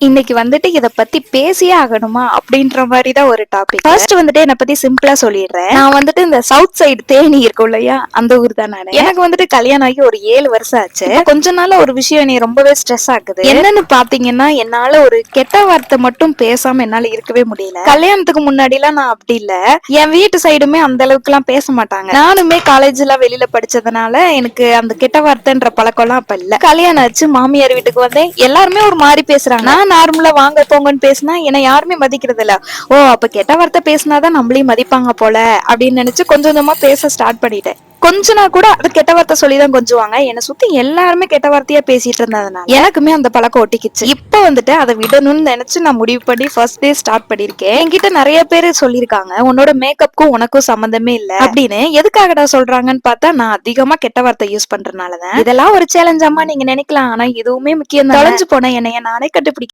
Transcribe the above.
இன்னைக்கு வந்துட்டு இத பத்தி பேசியே ஆகணுமா அப்படின்ற மாதிரி தான் ஒரு டாபிக். ஃபர்ஸ்ட் வந்துட்டு என்ன பத்தி சிம்பிளா சொல்லிடுறேன். நான் வந்துட்டு இந்த சவுத் சைடு தேனி இருக்கும் இல்லையா, அந்த ஊர் தான் நானு. எனக்கு வந்துட்டு கல்யாணம் ஆகி ஒரு 7 வருஷம் ஆச்சு. கொஞ்ச நாள் ஒரு விஷயம் என்னை ரொம்பவே ஸ்ட்ரெஸ் ஆகுது. என்னன்னு பாத்தீங்கன்னா, என்னால ஒரு கெட்ட வார்த்தை மட்டும் பேசாம என்னால இருக்கவே முடியல. கல்யாணத்துக்கு முன்னாடி எல்லாம் நான் அப்படி இல்ல. என் வீட்டு சைடுமே அந்த அளவுக்கு எல்லாம் பேச மாட்டாங்க. நானுமே காலேஜ் எல்லாம் வெளியில படிச்சதுனால எனக்கு அந்த கெட்ட வார்த்தைன்ற பழக்கம் எல்லாம் அப்ப இல்ல. கல்யாணம் ஆச்சு, மாமியார் வீட்டுக்கு வந்தேன், எல்லாருமே ஒரு மாதிரி பேசுறாங்க. நான் நார்மலா வாங்க போங்கன்னு பேசினா என்ன யாருமே மதிக்கிறது இல்ல. ஓ, அப்ப கெட்ட வார்த்தை பேசினாதான் நம்மளையும் மதிப்பாங்க போல அப்படின்னு நினைச்சு கொஞ்சம் கொஞ்சமா பேச ஸ்டார்ட் பண்ணிட்டேன். கொஞ்ச நாள் கூட அது கெட்ட வார்த்தை சொல்லிதான் கொஞ்சுவாங்க. என்னை சுத்தி எல்லாருமே கெட்ட வார்த்தையா பேசிட்டு இருந்ததுனால எனக்குமே அந்த பழக்கம் ஒட்டிக்கிச்சு. இப்ப வந்துட்டு அதை விடணும்னு நினைச்சு நான் முடிவு பண்ணி ஃபர்ஸ்ட் டே ஸ்டார்ட் பண்ணிருக்கேன். என்கிட்ட நிறைய பேர் சொல்லிருக்காங்க, உன்னோட மேக்கப்புக்கும் உனக்கும் சம்பந்தமே இல்ல அப்படின்னு. எதுக்காகடா சொல்றாங்கன்னு பார்த்தா, நான் அதிகமா கெட்ட வார்த்தை யூஸ் பண்றதுனாலதான். இதெல்லாம் ஒரு சேலஞ்ச் அம்மா நீங்க நினைக்கலாம், ஆனா இதுவுமே முக்கியம். தொலைஞ்சு போன என்னைய நானே கண்டுபிடிக்க